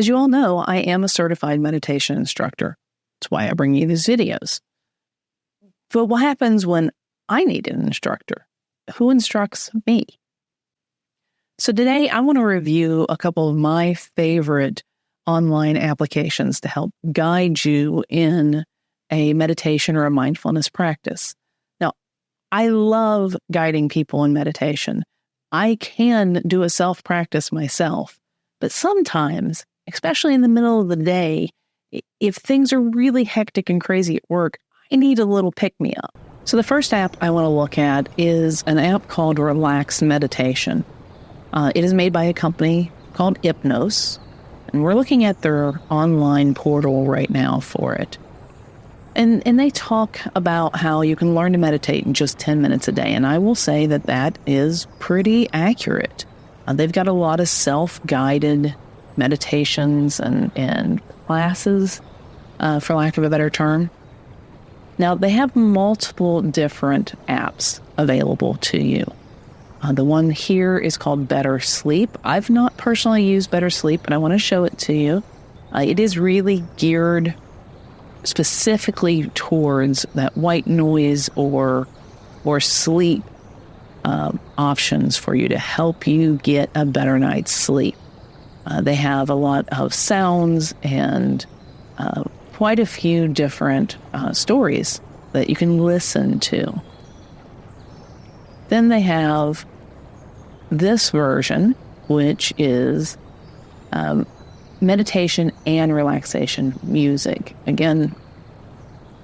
As you all know, I am a certified meditation instructor. That's why I bring you these videos. But what happens when I need an instructor? Who instructs me? So today I want to review a couple of my favorite online applications to help guide you in a meditation or a mindfulness practice. Now, I love guiding people in meditation. I can do a self-practice myself, but sometimes, especially in the middle of the day, if things are really hectic and crazy at work, I need a little pick-me-up. So the first app I want to look at is an app called Relax Meditation. It is made by a company called Ipnos, and we're looking at their online portal right now for it. And they talk about how you can learn to meditate in just 10 minutes a day, and I will say that that is pretty accurate. They've got a lot of self-guided meditations and classes, for lack of a better term. Now, they have multiple different apps available to you. The one here is called Better Sleep. I've not personally used Better Sleep, but I want to show it to you. It is really geared specifically towards that white noise or sleep options for you to help you get a better night's sleep. They have a lot of sounds and quite a few different stories that you can listen to. Then they have this version, which is meditation and relaxation music. Again,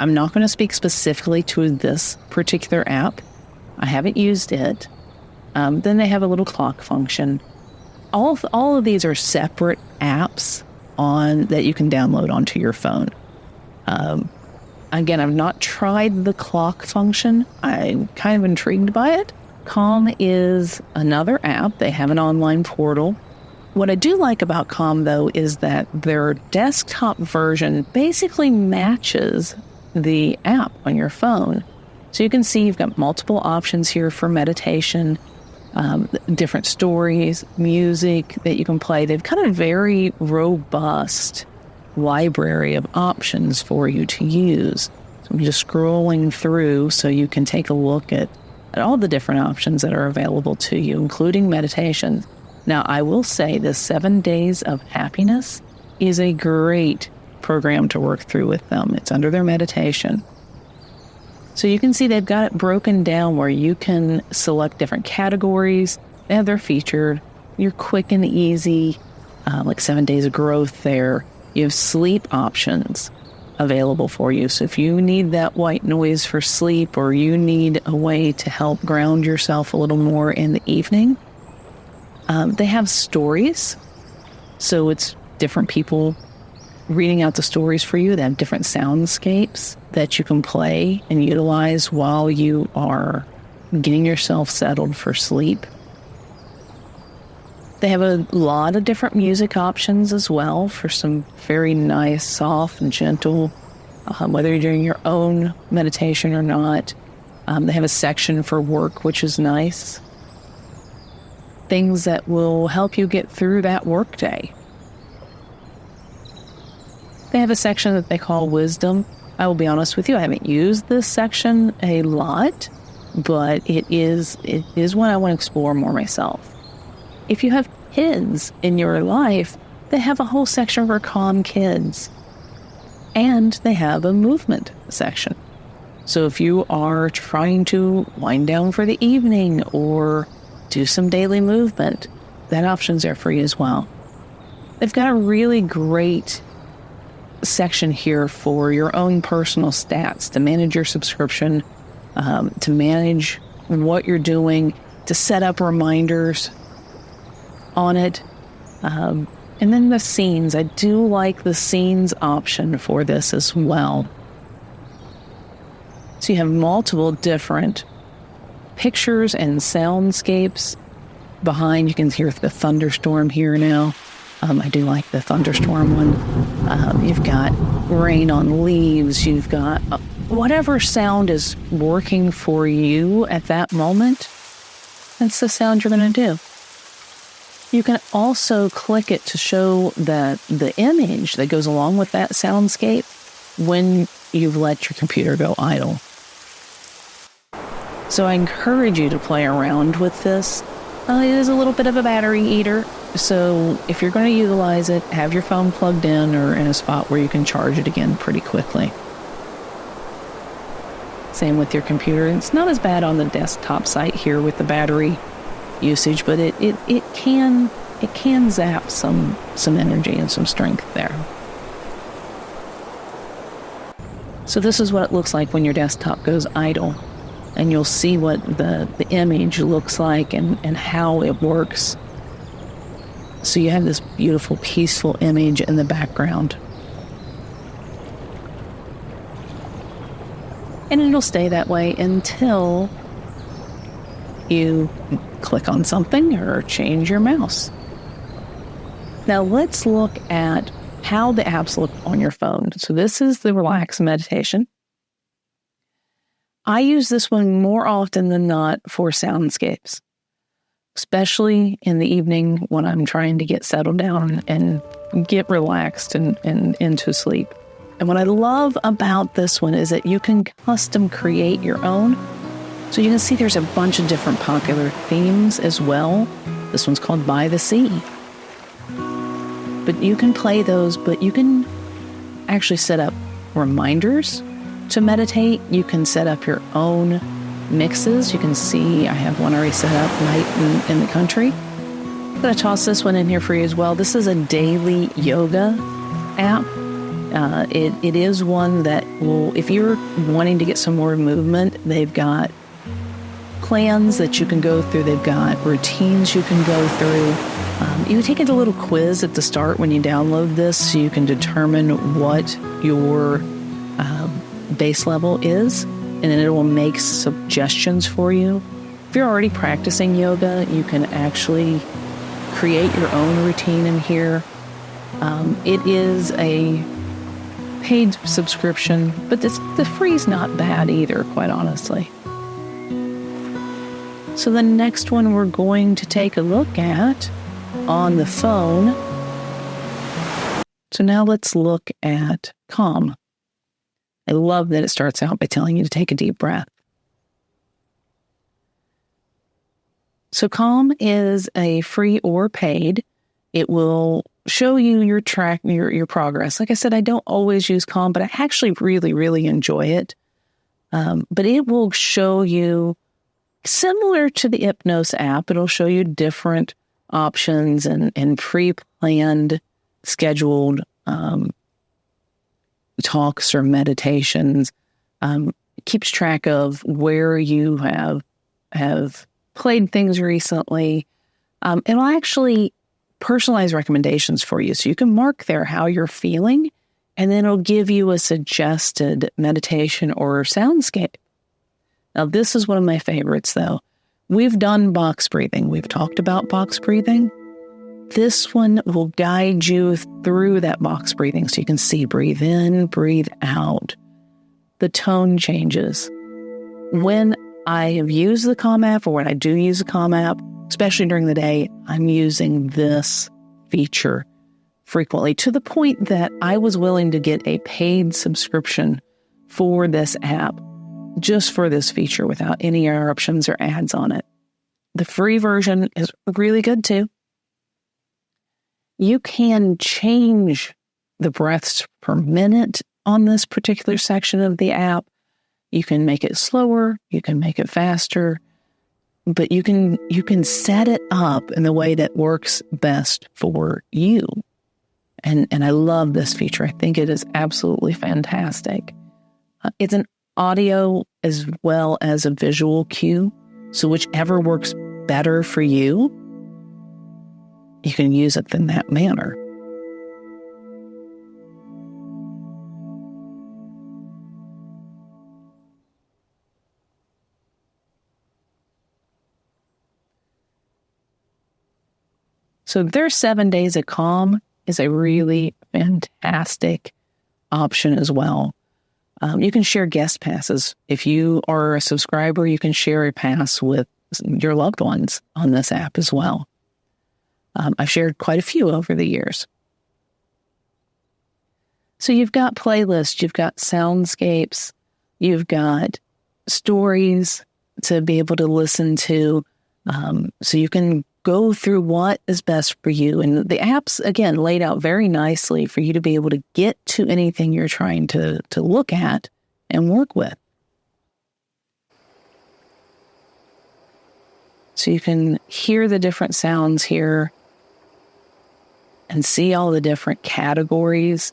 I'm not going to speak specifically to this particular app. I haven't used it. Then they have a little clock function. All of these are separate apps that you can download onto your phone. Again, I've not tried the clock function. I'm kind of intrigued by it. Calm is another app. They have an online portal. What I do like about Calm, though, is that their desktop version basically matches the app on your phone. So you can see you've got multiple options here for meditation, different stories, music that you can play. They've got a very robust library of options for you to use. So I'm just scrolling through so you can take a look at all the different options that are available to you, including meditation. Now, I will say the 7 Days of Happiness is a great program to work through with them. It's under their meditation. So you can see they've got it broken down where you can select different categories. They have their featured, your quick and easy, like 7 Days of Growth there. You have sleep options available for you. So if you need that white noise for sleep, or you need a way to help ground yourself a little more in the evening, they have stories. So it's different people reading out the stories for you. They have different soundscapes that you can play and utilize while you are getting yourself settled for sleep. They have a lot of different music options as well for some very nice, soft and gentle, whether you're doing your own meditation or not. They have a section for work, which is nice. Things that will help you get through that workday. They have a section that they call Wisdom. I will be honest with you, I haven't used this section a lot, but it is one I want to explore more myself. If you have kids in your life, they have a whole section for calm kids. And they have a movement section. So if you are trying to wind down for the evening or do some daily movement, that option's there for you as well. They've got a really great section here for your own personal stats, to manage your subscription, to manage what you're doing, to set up reminders on it. And then the scenes. I do like the scenes option for this as well. So you have multiple different pictures and soundscapes behind. You can hear the thunderstorm here now. I do like the thunderstorm one. You've got rain on leaves. You've got whatever sound is working for you at that moment. That's the sound you're going to do. You can also click it to show the image that goes along with that soundscape when you've let your computer go idle. So I encourage you to play around with this. It is a little bit of a battery eater, so if you're going to utilize it, have your phone plugged in or in a spot where you can charge it again pretty quickly. Same with your computer. It's not as bad on the desktop site here with the battery usage, but it can zap some energy and some strength there. So this is what it looks like when your desktop goes idle, and you'll see what the image looks like and how it works. So you have this beautiful, peaceful image in the background. And it'll stay that way until you click on something or change your mouse. Now let's look at how the apps look on your phone. So this is the Relax Meditation. I use this one more often than not for soundscapes, especially in the evening when I'm trying to get settled down and get relaxed and into sleep. And what I love about this one is that you can custom create your own. So you can see there's a bunch of different popular themes as well. This one's called By the Sea. But you can play those, but you can actually set up reminders to meditate. You can set up your own mixes. You can see I have one already set up, Night in the Country. I'm going to toss this one in here for you as well. This is a daily yoga app. It is one that will, if you're wanting to get some more movement, they've got plans that you can go through. They've got routines you can go through. You take a little quiz at the start when you download this so you can determine what your base level is, and then it will make suggestions for you. If you're already practicing yoga, you can actually create your own routine in here. It is a paid subscription, but the free's not bad either, quite honestly. So the next one we're going to take a look at on the phone. So now let's look at Calm. I love that it starts out by telling you to take a deep breath. So Calm is a free or paid. It will show you your progress. Like I said, I don't always use Calm, but I actually really, really enjoy it. But it will show you, similar to the Ipnos app, it'll show you different options and pre-planned, scheduled talks or meditations. It keeps track of where you have played things recently. It'll actually personalize recommendations for you. So you can mark there how you're feeling, and then it'll give you a suggested meditation or soundscape. Now, this is one of my favorites, though. We've done box breathing. We've talked about box breathing. This one will guide you through that box breathing so you can see breathe in, breathe out. The tone changes. When I have used the Calm app, or when I do use the Calm app, especially during the day, I'm using this feature frequently, to the point that I was willing to get a paid subscription for this app just for this feature without any interruptions or ads on it. The free version is really good too. You can change the breaths per minute on this particular section of the app. You can make it slower, you can make it faster, but you can set it up in the way that works best for you. And I love this feature. I think it is absolutely fantastic. It's an audio as well as a visual cue. So whichever works better for you, you can use it in that manner. So their 7 days of Calm is a really fantastic option as well. You can share guest passes. If you are a subscriber, you can share a pass with your loved ones on this app as well. I've shared quite a few over the years. So you've got playlists, you've got soundscapes, you've got stories to be able to listen to, so you can go through what is best for you. And the app's, again, laid out very nicely for you to be able to get to anything you're trying to look at and work with. So you can hear the different sounds here and see all the different categories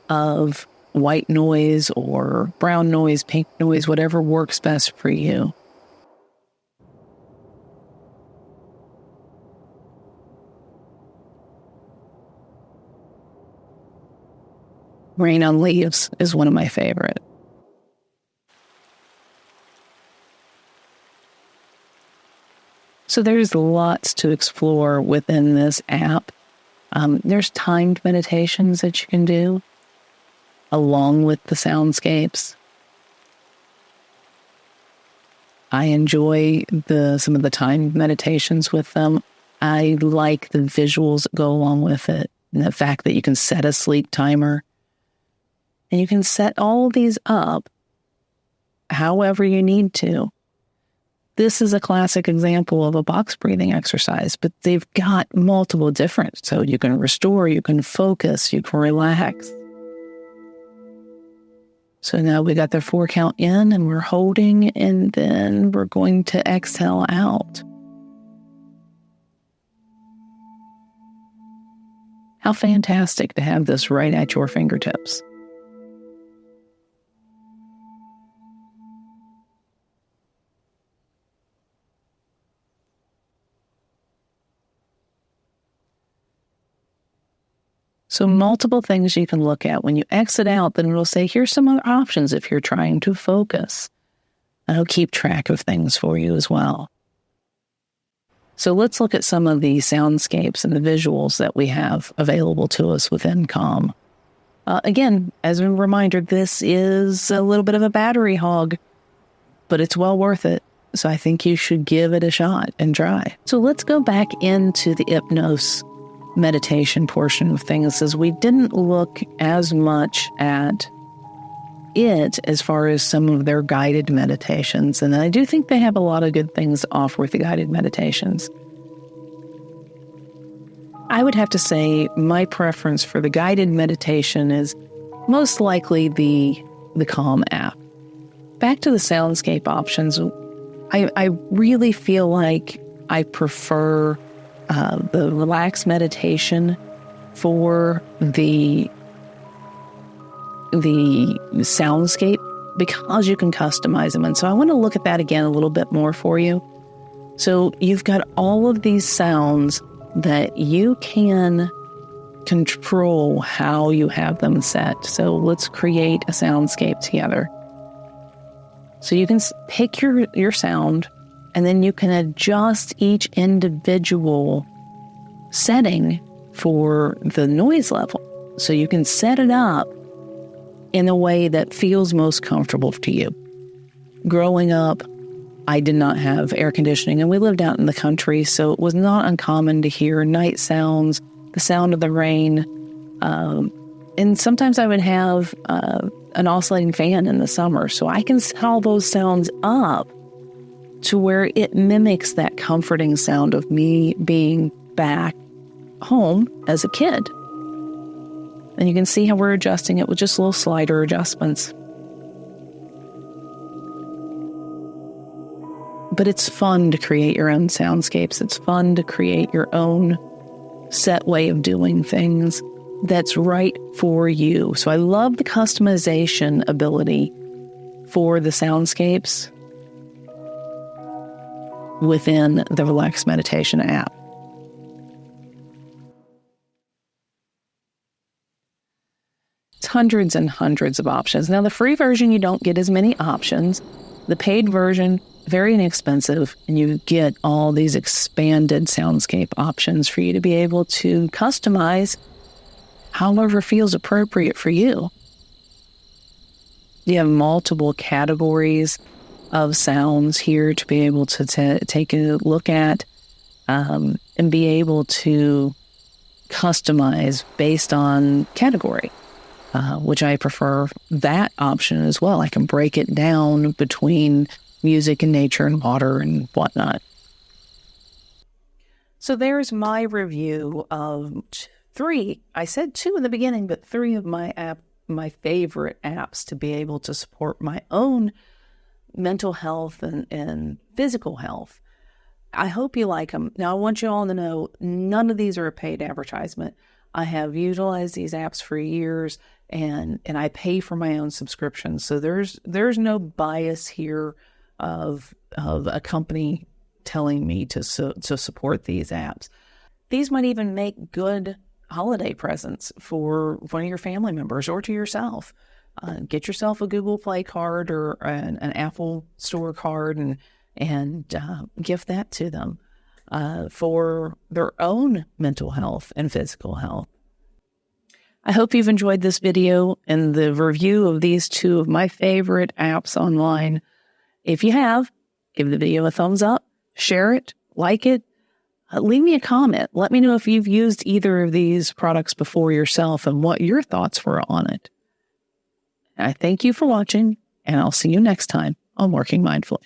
of white noise or brown noise, pink noise, whatever works best for you. Rain on Leaves is one of my favorite. So there's lots to explore within this app. There's timed meditations that you can do along with the soundscapes. I enjoy some of the timed meditations with them. I like the visuals that go along with it, and the fact that you can set a sleep timer. And you can set all these up however you need to. This is a classic example of a box breathing exercise, but they've got multiple different. So you can restore, you can focus, you can relax. So now we got the 4 count in and we're holding, and then we're going to exhale out. How fantastic to have this right at your fingertips. So multiple things you can look at. When you exit out, then it'll say, here's some other options if you're trying to focus. And it'll keep track of things for you as well. So let's look at some of the soundscapes and the visuals that we have available to us within Calm. Again, as a reminder, this is a little bit of a battery hog, but it's well worth it. So I think you should give it a shot and try. So let's go back into the Ipnos meditation portion of things, as we didn't look as much at it as far as some of their guided meditations. And I do think they have a lot of good things to offer with the guided meditations. I would have to say my preference for the guided meditation is most likely the Calm app. Back to the soundscape options, I really feel like I prefer the relaxed meditation for the soundscape, because you can customize them. And so I want to look at that again a little bit more for you. So you've got all of these sounds that you can control how you have them set. So let's create a soundscape together. So you can pick your sound, and then you can adjust each individual setting for the noise level. So you can set it up in a way that feels most comfortable to you. Growing up, I did not have air conditioning, and we lived out in the country, so it was not uncommon to hear night sounds, the sound of the rain, and sometimes I would have an oscillating fan in the summer, so I can set all those sounds up to where it mimics that comforting sound of me being back home as a kid. And you can see how we're adjusting it with just little slider adjustments. But it's fun to create your own soundscapes. It's fun to create your own set way of doing things that's right for you. So I love the customization ability for the soundscapes within the Relaxed Meditation app. It's hundreds and hundreds of options. Now, the free version, you don't get as many options. The paid version, very inexpensive, and you get all these expanded soundscape options for you to be able to customize however feels appropriate for you. You have multiple categories of sounds here to be able to take a look at. and be able to customize based on category, which I prefer that option as well. I can break it down between music and nature and water and whatnot. So there's my review of 3. I said 2 in the beginning, but 3 of my favorite apps to be able to support my own mental health and physical health. I hope you like them. Now, I want you all to know none of these are a paid advertisement. I have utilized these apps for years, and I pay for my own subscription. So there's no bias here of a company telling me to support these apps. These might even make good holiday presents for one of your family members or to yourself. Get yourself a Google Play card or an Apple Store card and gift that to them for their own mental health and physical health. I hope you've enjoyed this video and the review of these 2 of my favorite apps online. If you have, give the video a thumbs up, share it, like it, leave me a comment. Let me know if you've used either of these products before yourself and what your thoughts were on it. I thank you for watching, and I'll see you next time on Working Mindfully.